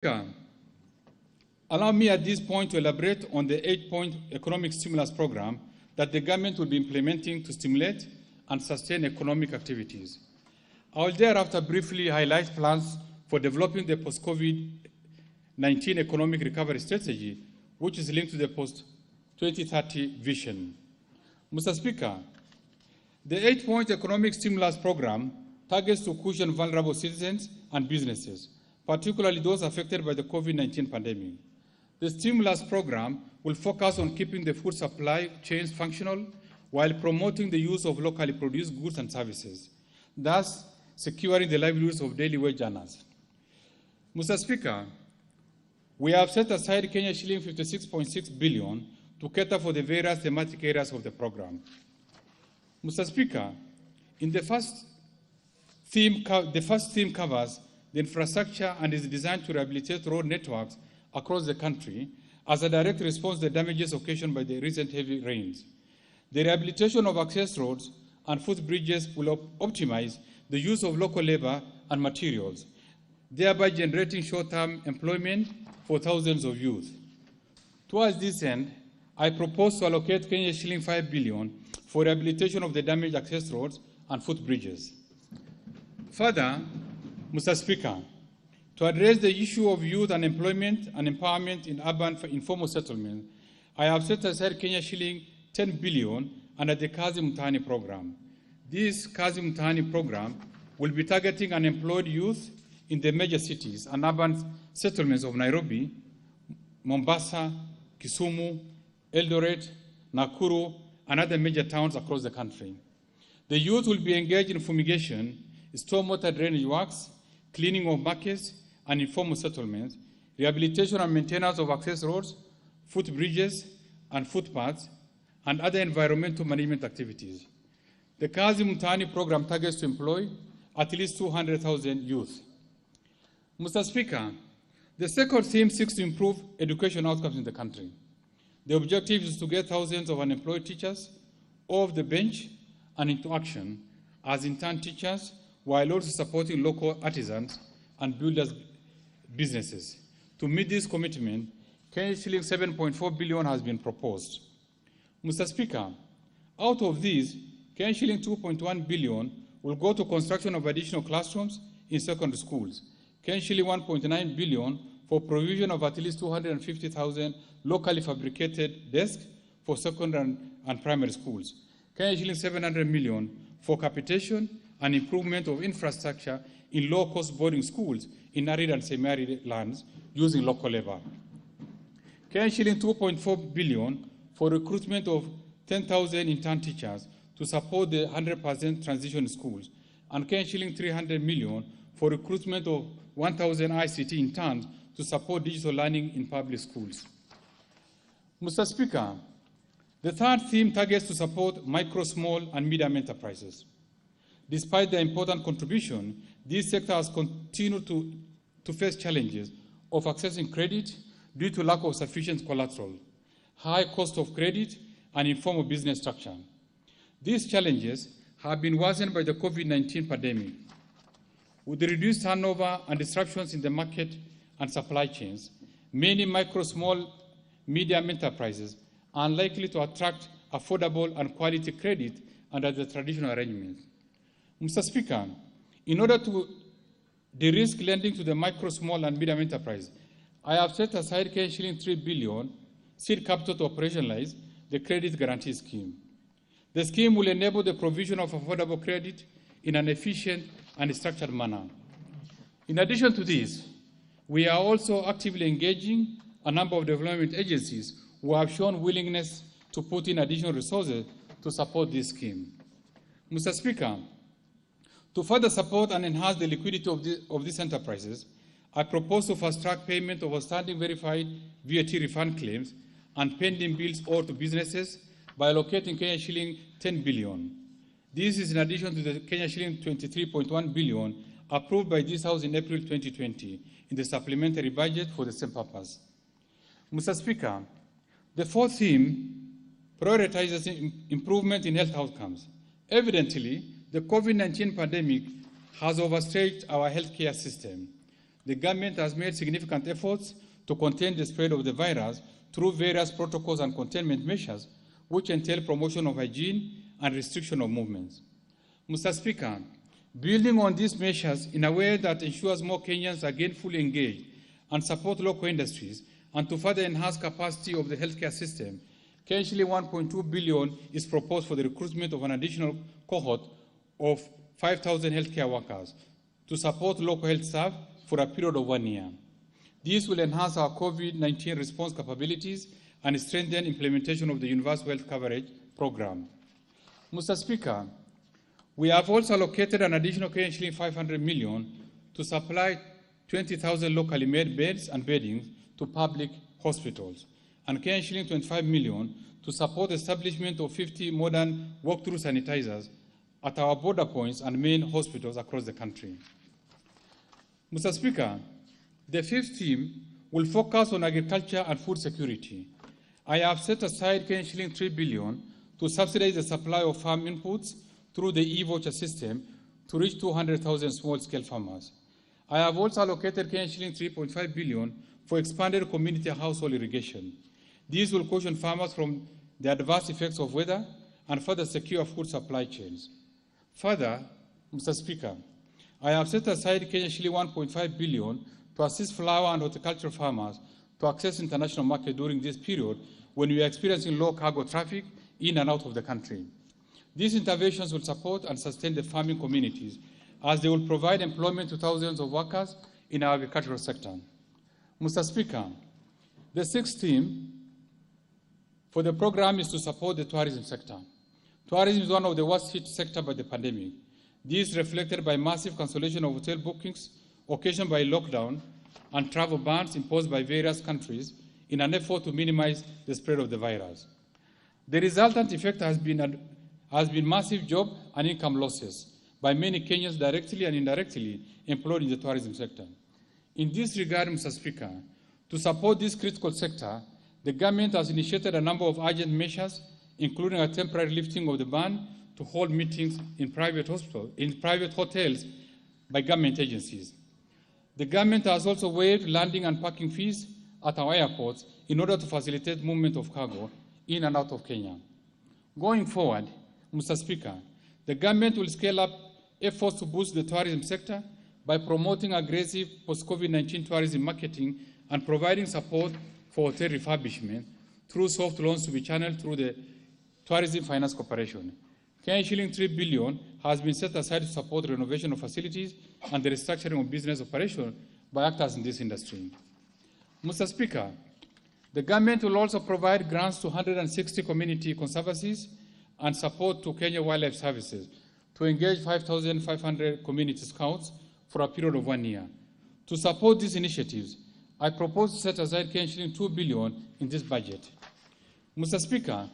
Allow me at this point to elaborate on the 8-point economic stimulus program that the government will be implementing to stimulate and sustain economic activities. I will thereafter briefly highlight plans for developing the post-COVID-19 economic recovery strategy, which is linked to the post-2030 vision. Mr. Speaker, the 8-point economic stimulus program targets to cushion vulnerable citizens and businesses, particularly those affected by the COVID-19 pandemic. The stimulus program will focus on keeping the food supply chains functional while promoting the use of locally produced goods and services, thus securing the livelihoods of daily wage earners. Mr. Speaker, we have set aside Kenya shilling 56.6 billion to cater for the various thematic areas of the program. Mr. Speaker, in the first theme covers the infrastructure and is designed to rehabilitate road networks across the country as a direct response to the damages occasioned by the recent heavy rains. The rehabilitation of access roads and footbridges will optimize the use of local labor and materials, thereby generating short-term employment for thousands of youth. Towards this end, I propose to allocate Kenya shilling 5 billion for rehabilitation of the damaged access roads and footbridges. Further, Mr. Speaker, to address the issue of youth unemployment and empowerment in urban informal settlement, I have set aside Kenya shilling 10 billion under the Kazi Mtaani program. This Kazi Mtaani program will be targeting unemployed youth in the major cities and urban settlements of Nairobi, Mombasa, Kisumu, Eldoret, Nakuru, and other major towns across the country. The youth will be engaged in fumigation, stormwater drainage works, cleaning of markets and informal settlements, rehabilitation and maintenance of access roads, footbridges and footpaths, and other environmental management activities. The Kazi Mtaani program targets to employ at least 200,000 youth. Mr. Speaker, the second theme seeks to improve education outcomes in the country. The objective is to get thousands of unemployed teachers off the bench and into action as intern teachers, while also supporting local artisans and builders' businesses. To meet this commitment, Kenya shilling 7.4 billion has been proposed. Mr. Speaker, out of these, Kenya shilling 2.1 billion will go to construction of additional classrooms in secondary schools. Kenya shilling 1.9 billion for provision of at least 250,000 locally fabricated desks for secondary and primary schools. Kenya shilling 700 million for capitation and improvement of infrastructure in low-cost boarding schools in arid and semi-arid lands using local labor. Kenya shilling 2.4 billion for recruitment of 10,000 intern teachers to support the 100% transition schools, and Kenya shilling 300 million for recruitment of 1,000 ICT interns to support digital learning in public schools. Mr. Speaker, the third theme targets to support micro, small, and medium enterprises. Despite their important contribution, this sector has continued to face challenges of accessing credit due to lack of sufficient collateral, high cost of credit, and informal business structure. These challenges have been worsened by the COVID-19 pandemic. With the reduced turnover and disruptions in the market and supply chains, many micro, small, medium enterprises are unlikely to attract affordable and quality credit under the traditional arrangements. Mr. Speaker, in order to de-risk lending to the micro, small, and medium enterprise, I have set aside Kenya shilling 3 billion seed capital to operationalize the credit guarantee scheme. The scheme will enable the provision of affordable credit in an efficient and structured manner. In addition to this, we are also actively engaging a number of development agencies who have shown willingness to put in additional resources to support this scheme. Mr. Speaker, to further support and enhance the liquidity of these enterprises, I propose to fast-track payment of outstanding verified VAT refund claims and pending bills owed to businesses by allocating Kenya shilling 10 billion. This is in addition to the Kenya shilling 23.1 billion approved by this House in April 2020 in the supplementary budget for the same purpose. Mr. Speaker, the fourth theme prioritizes improvement in health outcomes. Evidently, the COVID-19 pandemic has overstretched our healthcare system. the government has made significant efforts to contain the spread of the virus through various protocols and containment measures, which entail promotion of hygiene and restriction of movements. Mr. Speaker, building on these measures in a way that ensures more Kenyans are gainfully engaged and support local industries, and to further enhance capacity of the healthcare system, KSH 1.2 billion is proposed for the recruitment of an additional cohort of 5,000 healthcare workers to support local health staff for a period of 1 year. This will enhance our COVID-19 response capabilities and strengthen implementation of the Universal Health Coverage Program. Mr. Speaker, we have also allocated an additional KSH 500 million to supply 20,000 locally made beds and beddings to public hospitals, and KSH 25 million to support the establishment of 50 modern walk-through sanitizers at our border points and main hospitals across the country. Mr. Speaker, the fifth theme will focus on agriculture and food security. I have set aside KSH 3 billion to subsidize the supply of farm inputs through the e-voucher system to reach 200,000 small-scale farmers. I have also allocated KSH 3.5 billion for expanded community household irrigation. These will caution farmers from the adverse effects of weather and further secure food supply chains. Further, Mr. Speaker, I have set aside KSH 1.5 billion to assist flower and horticultural farmers to access international market during this period when we are experiencing low cargo traffic in and out of the country. These interventions will support and sustain the farming communities as they will provide employment to thousands of workers in our agricultural sector. Mr. Speaker, the sixth theme for the program is to support the tourism sector. Tourism is one of the worst hit sectors by the pandemic. This is reflected by massive cancellation of hotel bookings occasioned by lockdown and travel bans imposed by various countries in an effort to minimize the spread of the virus. The resultant effect has been massive job and income losses by many Kenyans directly and indirectly employed in the tourism sector. In this regard, Mr. Speaker, to support this critical sector, the government has initiated a number of urgent measures, including a temporary lifting of the ban to hold meetings in private hotels by government agencies. The government has also waived landing and parking fees at our airports in order to facilitate movement of cargo in and out of Kenya. Going forward, Mr. Speaker, the government will scale up efforts to boost the tourism sector by promoting aggressive post-COVID-19 tourism marketing and providing support for hotel refurbishment through soft loans to be channeled through the Tourism Finance Corporation. KSH 3 billion has been set aside to support the renovation of facilities and the restructuring of business operations by actors in this industry. Mr. Speaker, the government will also provide grants to 160 community conservancies and support to Kenya Wildlife Services to engage 5,500 community scouts for a period of 1 year. To support these initiatives, I propose to set aside KSH 2 billion in this budget. Mr. Speaker,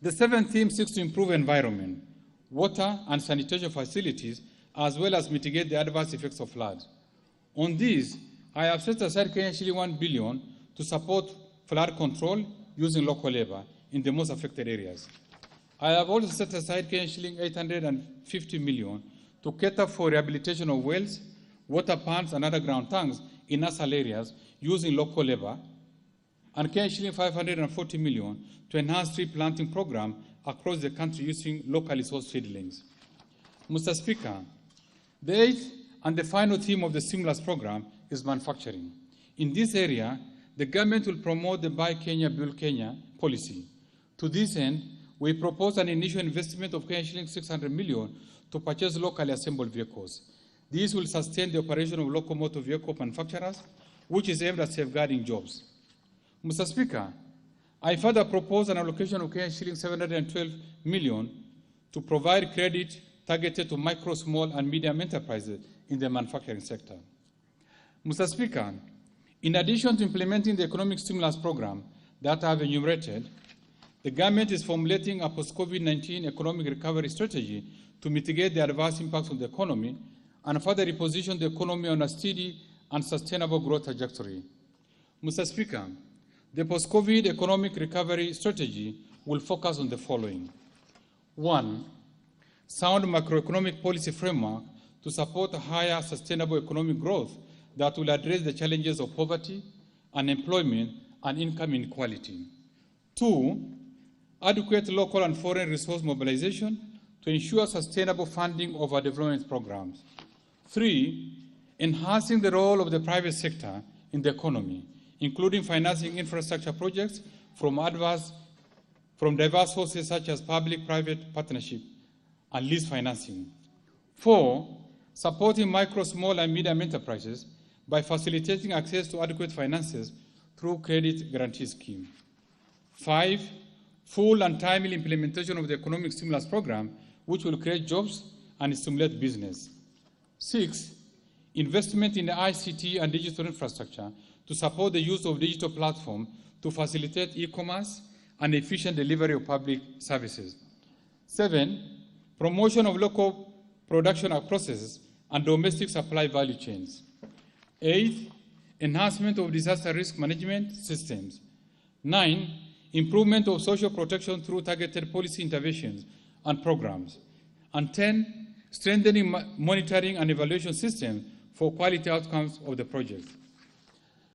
the seventh theme seeks to improve environment, water and sanitation facilities, as well as mitigate the adverse effects of floods. On these, I have set aside KSH 1 billion to support flood control using local labor in the most affected areas. I have also set aside KSH 850 million to cater for rehabilitation of wells, water pumps, and underground tanks in nasal areas using local labor, and KSH 540 million to enhance tree planting program across the country using locally sourced seedlings. Mr. Speaker, the eighth and the final theme of the stimulus program is manufacturing. In this area, the government will promote the Buy Kenya, Build Kenya policy. To this end, we propose an initial investment of KSH 600 million to purchase locally assembled vehicles. This will sustain the operation of local motor vehicle manufacturers, which is aimed at safeguarding jobs. Mr. Speaker, I further propose an allocation of KSH 712 million to provide credit targeted to micro, small, and medium enterprises in the manufacturing sector. Mr. Speaker, in addition to implementing the economic stimulus program that I have enumerated, the government is formulating a post-COVID-19 economic recovery strategy to mitigate the adverse impacts on the economy and further reposition the economy on a steady and sustainable growth trajectory. Mr. Speaker, the post-COVID economic recovery strategy will focus on the following. 1, sound macroeconomic policy framework to support higher sustainable economic growth that will address the challenges of poverty, unemployment, and income inequality. 2, adequate local and foreign resource mobilization to ensure sustainable funding of our development programs. 3, enhancing the role of the private sector in the economy, including financing infrastructure projects from diverse sources such as public-private partnership and lease financing. 4, supporting micro, small, and medium enterprises by facilitating access to adequate finances through credit guarantee scheme. 5, full and timely implementation of the economic stimulus program, which will create jobs and stimulate business. 6, investment in the ICT and digital infrastructure to support the use of digital platforms to facilitate e-commerce and efficient delivery of public services. 7, promotion of local production processes and domestic supply value chains. 8, enhancement of disaster risk management systems. 9, improvement of social protection through targeted policy interventions and programs. And 10, strengthening monitoring and evaluation systems for quality outcomes of the project.